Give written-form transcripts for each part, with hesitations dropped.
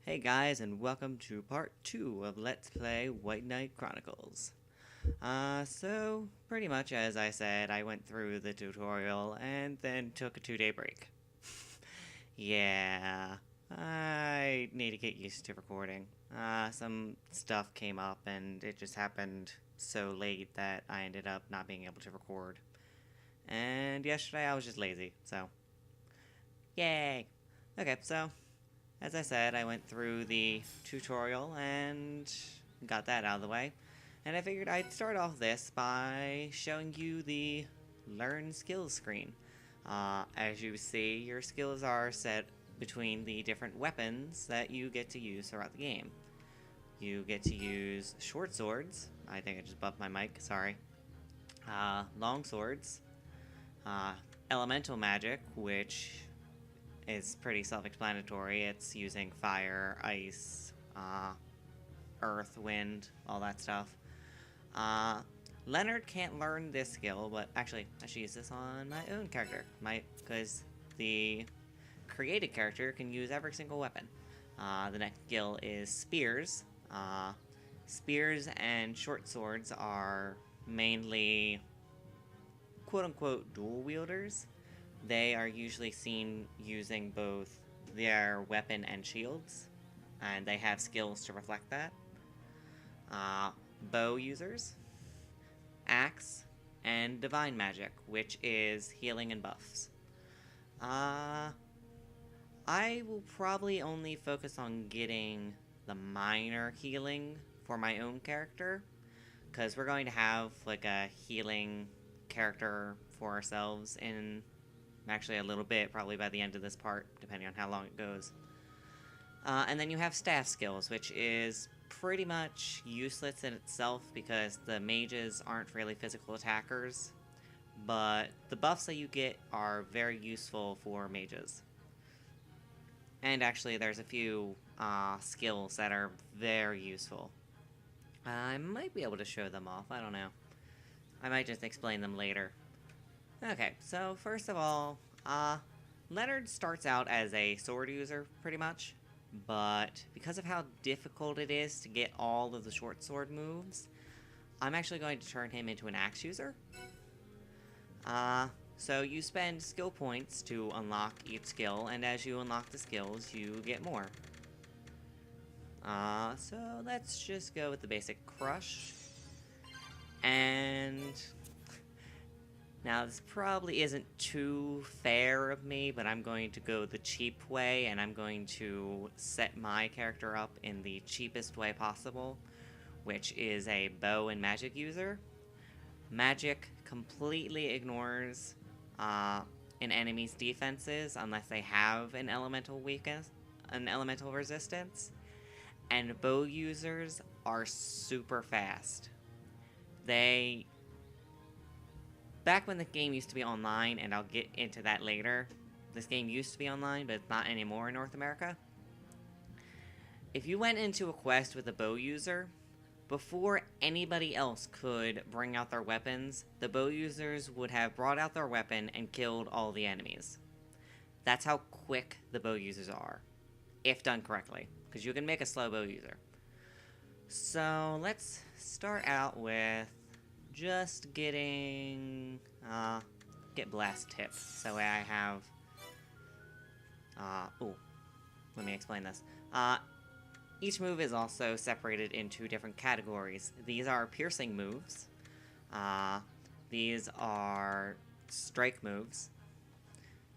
Hey guys, and welcome to part 2 of Let's Play White Knight Chronicles. So pretty much as I said, I went through the tutorial and then took a 2-day break. Yeah, I need to get used to recording. Some stuff came up and it just happened so late that I ended up not being able to record. And yesterday I was just lazy, so yay! Okay, so as I said, I went through the tutorial and got that out of the way. And I figured I'd start off this by showing you the Learn Skills screen. As you see, your skills are set between the different weapons that you get to use throughout the game. You get to use short swords. I think I just bumped my mic, sorry. Long swords. Elemental magic, which is pretty self-explanatory. It's using fire, ice, earth, wind, all that stuff. Leonard can't learn this skill, but actually, I should use this on my own character. Because the created character can use every single weapon. The next skill is spears. Spears and short swords are mainly quote-unquote dual wielders. They are usually seen using both their weapon and shields, and they have skills to reflect that. Bow users, axe, and divine magic, which is healing and buffs. I will probably only focus on getting the minor healing for my own character, because we're going to have like a healing character for ourselves in actually a little bit, probably by the end of this part, depending on how long it goes. And then you have staff skills, which is pretty much useless in itself because the mages aren't really physical attackers, but the buffs that you get are very useful for mages. And actually, there's a few skills that are very useful. I might be able to show them off, I don't know. I might just explain them later. Okay, so first of all, Leonard starts out as a sword user, pretty much, but because of how difficult it is to get all of the short sword moves, I'm actually going to turn him into an axe user. So you spend skill points to unlock each skill, and as you unlock the skills, you get more. So let's just go with the basic crush. And now, this probably isn't too fair of me, but I'm going to go the cheap way, and I'm going to set my character up in the cheapest way possible, which is a bow and magic user. Magic completely ignores an enemy's defenses unless they have an elemental weakness, an elemental resistance, and bow users are super fast. Back when the game used to be online, and I'll get into that later, this game used to be online, but it's not anymore in North America. If you went into a quest with a bow user, before anybody else could bring out their weapons, the bow users would have brought out their weapon and killed all the enemies. That's how quick the bow users are, if done correctly, because you can make a slow bow user. So let's start out with just getting, get blast tip. So I have, let me explain this. Each move is also separated into different categories. These are piercing moves. These are strike moves.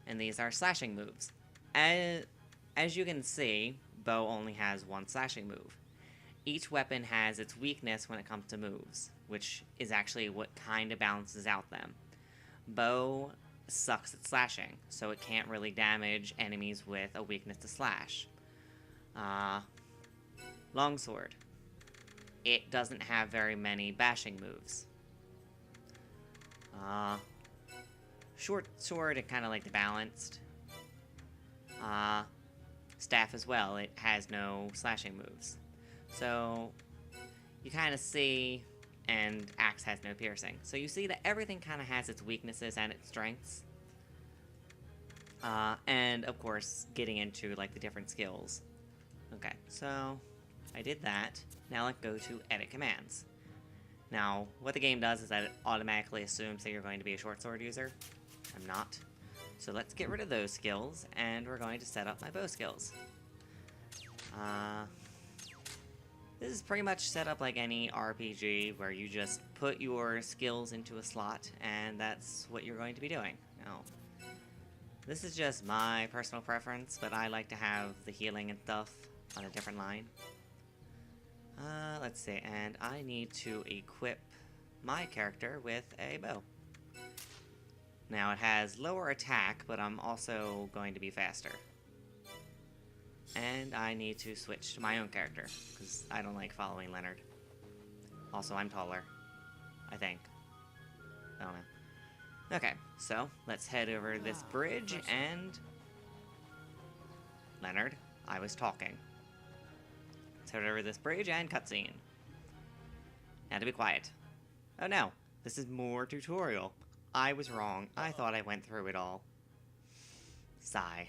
And these are slashing moves. As you can see, bow only has one slashing move. Each weapon has its weakness when it comes to moves, which is actually what kind of balances out them. Bow sucks at slashing, so it can't really damage enemies with a weakness to slash. Longsword. It doesn't have very many bashing moves. Short sword, it kind of like balanced. Staff as well, it has no slashing moves. So, you kind of see, and axe has no piercing. So you see that everything kind of has its weaknesses and its strengths. And, of course, getting into, like, the different skills. Okay, so I did that. Now let's go to edit commands. Now, what the game does is that it automatically assumes that you're going to be a short sword user. I'm not. So let's get rid of those skills, and we're going to set up my bow skills. This is pretty much set up like any RPG, where you just put your skills into a slot, and that's what you're going to be doing. Now, this is just my personal preference, but I like to have the healing and stuff on a different line. Let's see, and I need to equip my character with a bow. Now, it has lower attack, but I'm also going to be faster. And I need to switch to my own character, because I don't like following Leonard. Also, I'm taller. I think. I don't know. Okay, so let's head over this bridge and... Leonard, I was talking. Let's head over this bridge and cutscene. Now to be quiet. Oh no, this is more tutorial. I was wrong. I thought I went through it all. Sigh.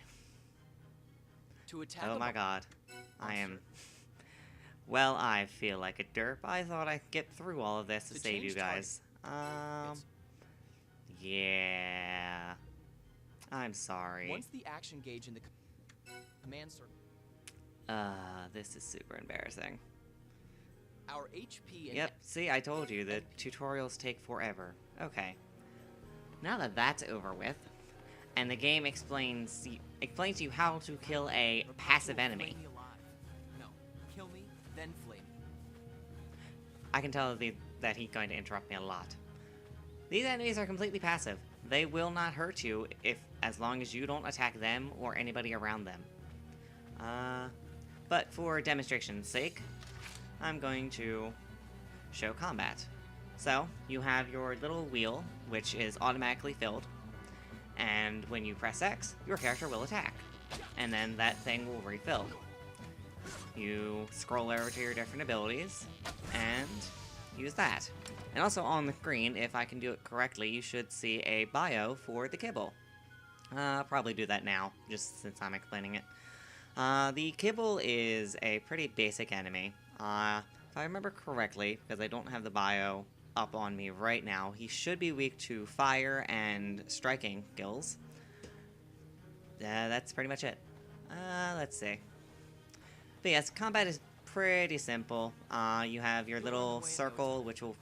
Oh my god. I am... Well, I feel like a derp. I thought I'd get through all of this to save you guys. Yeah. I'm sorry. Once the action gauge in the command circle. This is super embarrassing. Our HP and... Yep, see, I told you, the tutorials take forever. Okay. Now that that's over with, and the game explains to you how to kill a passive enemy. No, kill me, then flame me. I can tell that he's going to interrupt me a lot. These enemies are completely passive. They will not hurt you as long as you don't attack them or anybody around them. But for demonstration's sake, I'm going to show combat. So, you have your little wheel, which is automatically filled, and when you press X, your character will attack, and then that thing will refill. You scroll over to your different abilities, and use that. And also on the screen, if I can do it correctly, you should see a bio for the kibble. I'll probably do that now, just since I'm explaining it. The kibble is a pretty basic enemy. If I remember correctly, because I don't have the bio up on me right now, he should be weak to fire and striking skills. That's pretty much it. Let's see. But yes, combat is pretty simple. You have your little circle, which will...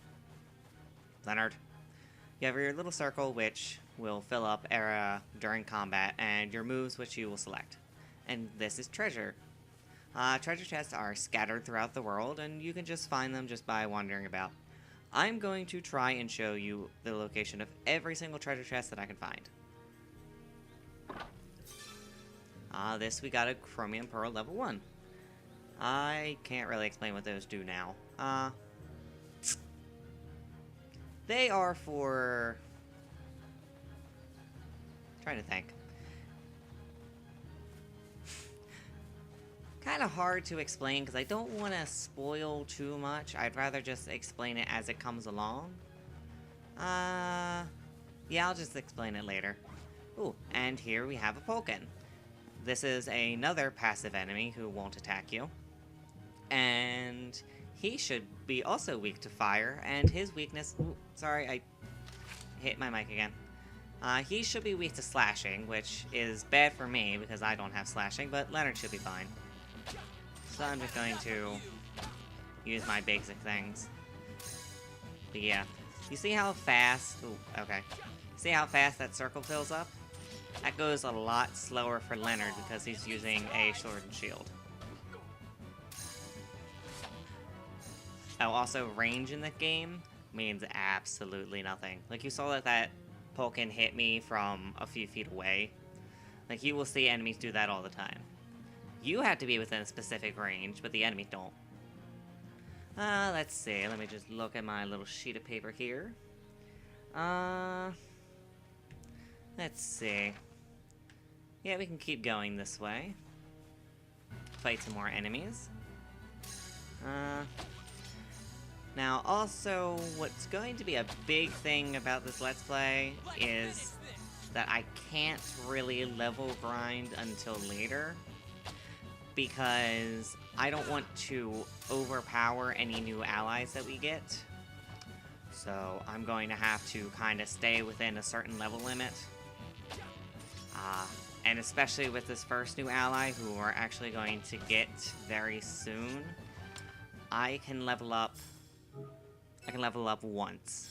Leonard. You have your little circle, which will fill up area during combat, and your moves, which you will select. And this is treasure. Treasure chests are scattered throughout the world, and you can just find them just by wandering about. I'm going to try and show you the location of every single treasure chest that I can find. This we got a Chromium Pearl level 1. I can't really explain what those do now. They are for... trying to think. Kind of hard to explain because I don't want to spoil too much. I'd rather just explain it as it comes along. Yeah, I'll just explain it later. Ooh, and here we have a Polkin. This is another passive enemy who won't attack you. And he should be also weak to fire, and his weakness... Ooh, sorry, I hit my mic again. He should be weak to slashing, which is bad for me because I don't have slashing, but Leonard should be fine. So I'm just going to use my basic things. But yeah, you see how fast... Ooh, okay. See how fast that circle fills up? That goes a lot slower for Leonard because he's using a sword and shield. Oh, also range in the game means absolutely nothing. Like you saw that Polkin hit me from a few feet away. Like you will see enemies do that all the time. You have to be within a specific range, but the enemies don't. Let's see. Let me just look at my little sheet of paper here. Let's see. Yeah, we can keep going this way. Fight some more enemies. Now, also, what's going to be a big thing about this Let's Play is that I can't really level grind until later. because I don't want to overpower any new allies that we get. So I'm going to have to kind of stay within a certain level limit. And especially with this first new ally, who we're actually going to get very soon, I can level up once.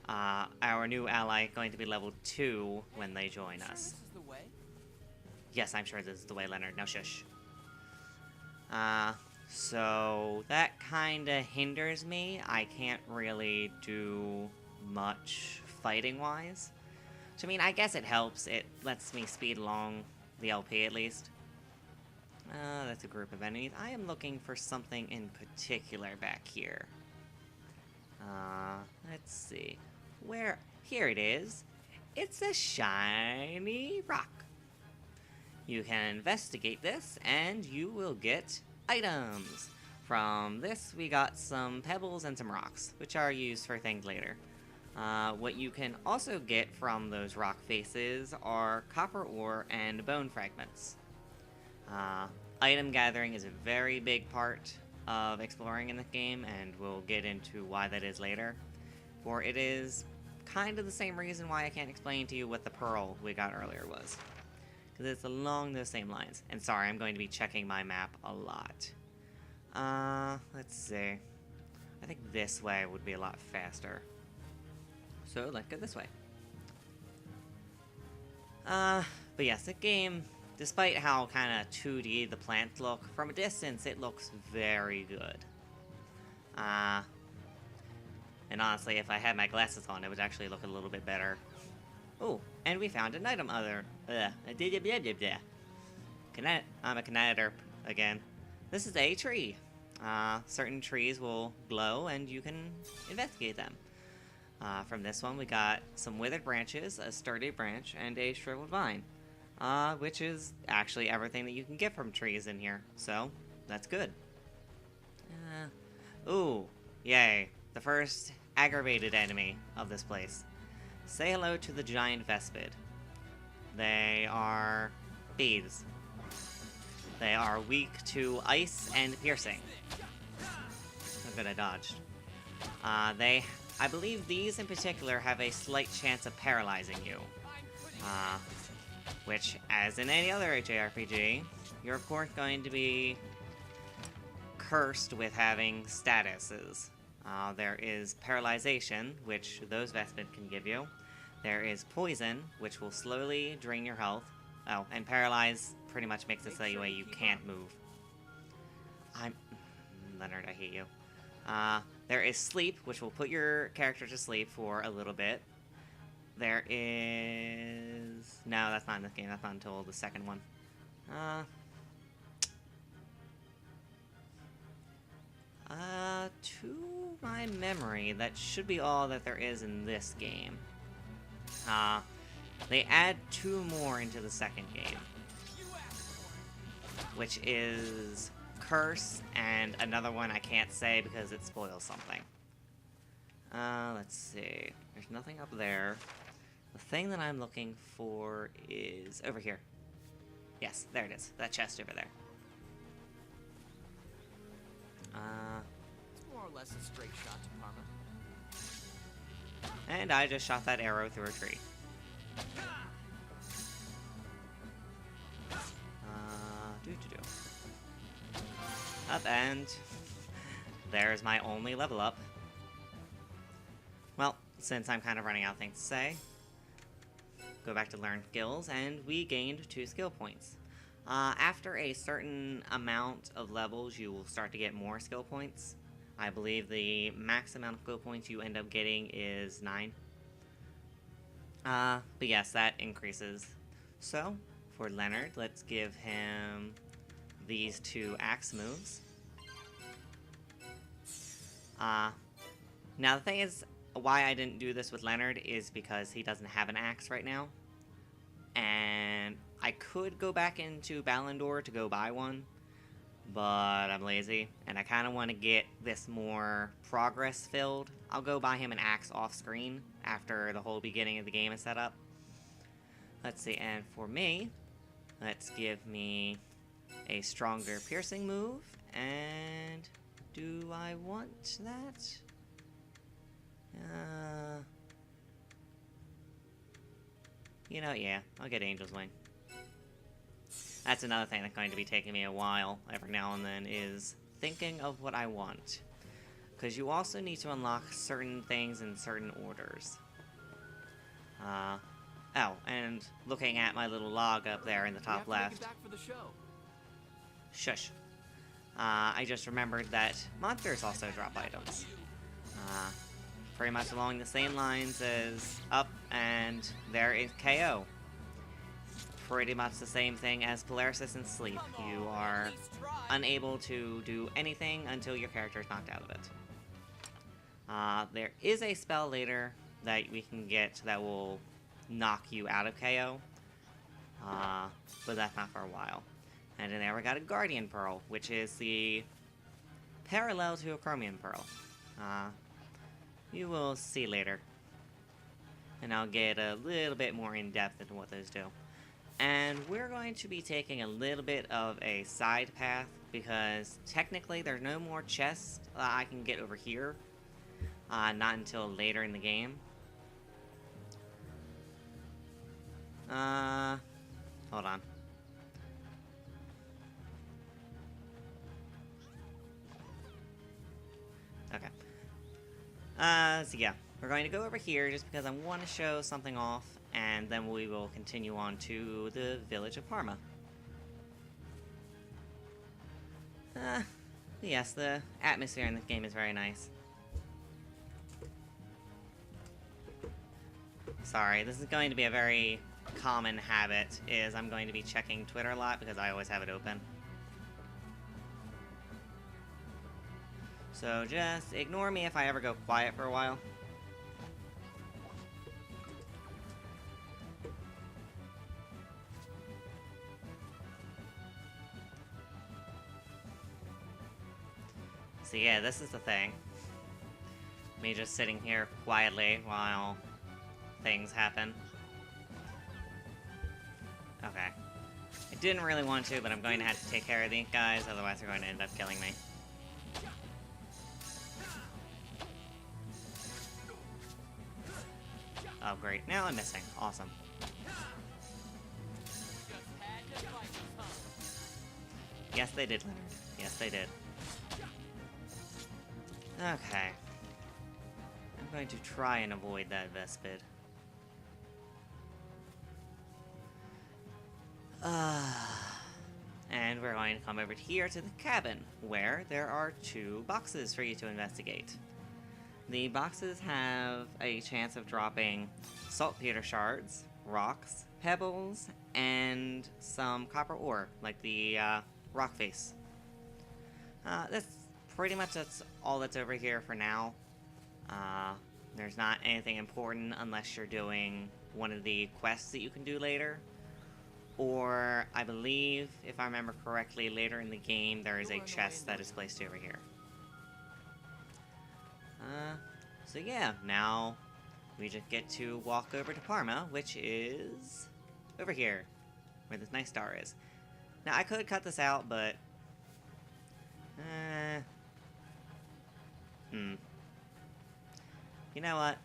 Our new ally going to be level 2 when they join us. This is the way? Yes, I'm sure this is the way, Leonard. Now shush. So that kind of hinders me. I can't really do much fighting-wise. Which, I mean, I guess it helps. It lets me speed along the LP at least. That's a group of enemies. I am looking for something in particular back here. Let's see. Where? Here it is. It's a shiny rock. You can investigate this, and you will get items. From this, we got some pebbles and some rocks, which are used for things later. What you can also get from those rock faces are copper ore and bone fragments. Item gathering is a very big part of exploring in the game, and we'll get into why that is later. For it is kind of the same reason why I can't explain to you what the pearl we got earlier was. Because it's along those same lines. And sorry, I'm going to be checking my map a lot. Let's see. I think this way would be a lot faster. So let's go this way. But yes, the game, despite how kind of 2D the plants look, from a distance it looks very good. And honestly, if I had my glasses on, it would actually look a little bit better. Oh, and we found an item I'm a Canada again. This is a tree. Certain trees will glow, and you can investigate them. From this one, we got some withered branches, a sturdy branch, and a shriveled vine. Which is actually everything that you can get from trees in here. So, that's good. Ooh, yay. The first aggravated enemy of this place. Say hello to the giant Vespid. They are bees. They are weak to ice and piercing. How good I dodged. I believe these in particular have a slight chance of paralyzing you. Which, as in any other JRPG, you're of course going to be cursed with having statuses. There is paralyzation, which those Vespid can give you. There is poison, which will slowly drain your health. Oh, and paralyze pretty much makes it so you can't move. Leonard, I hate you. There is sleep, which will put your character to sleep for a little bit. There is... No, that's not in this game. That's not until the second one. To my memory, that should be all that there is in this game. They add 2 more into the second game, which is Curse and another one I can't say because it spoils something. Let's see. There's nothing up there. The thing that I'm looking for is over here. Yes, there it is. That chest over there. It's more or less a straight shot to Parma. And I just shot that arrow through a tree. Up, and there's my only level up. Well, since I'm kind of running out of things to say, go back to learn skills, and we gained 2 skill points. After a certain amount of levels, you will start to get more skill points. I believe the max amount of skill points you end up getting is 9. But yes, that increases. So, for Leonard, let's give him these 2 axe moves. Now the thing is, why I didn't do this with Leonard is because he doesn't have an axe right now. And I could go back into Ballendor to go buy one, but I'm lazy, and I kind of want to get this more progress-filled. I'll go buy him an axe off-screen after the whole beginning of the game is set up. Let's see, and for me, Let's give me a stronger piercing move, and do I want that? Yeah, I'll get Angel's Wing. That's another thing that's going to be taking me a while every now and then, is thinking of what I want. Because you also need to unlock certain things in certain orders. Oh, and looking at my little log up there in the top left. Back for the show. Shush. I just remembered that monsters also drop items. Pretty much along the same lines as Up, and there is KO. Pretty much the same thing as Paralysis and Sleep. You are unable to do anything until your character is knocked out of it. There is a spell later that we can get that will knock you out of KO, but that's not for a while. And then we got a Guardian Pearl, which is the parallel to a Chromium Pearl. You will see later. And I'll get a little bit more in depth into what those do. And we're going to be taking a little bit of a side path, because technically there's no more chests I can get over here. Not until later in the game. Hold on. Okay. So yeah, we're going to go over here just because I want to show something off, and then we will continue on to the village of Parma. Yes, the atmosphere in this game is very nice. Sorry, this is going to be a very common habit, is I'm going to be checking Twitter a lot because I always have it open. So just ignore me if I ever go quiet for a while. So yeah, this is the thing. Me just sitting here quietly while things happen. Okay. I didn't really want to, but I'm going to have to take care of these guys, otherwise they're going to end up killing me. Oh great, now I'm missing. Awesome. Yes they did, Leonard. Yes they did. Okay. I'm going to try and avoid that Vespid. And we're going to come over here to the cabin, where there are 2 boxes for you to investigate. The boxes have a chance of dropping saltpeter shards, rocks, pebbles, and some copper ore, like the rock face. That's pretty much all that's over here for now. There's not anything important unless you're doing one of the quests that you can do later. Or, I believe, if I remember correctly, later in the game there is a chest that is placed over here. So yeah, now we just get to walk over to Parma, which is over here, where this nice star is. Now, I could cut this out, but... You know what?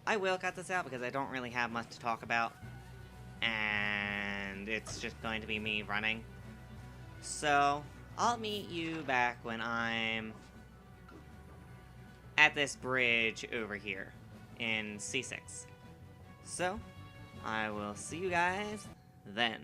I will cut this out because I don't really have much to talk about. And it's just going to be me running. So, I'll meet you back when I'm at this bridge over here in C6. So, I will see you guys then.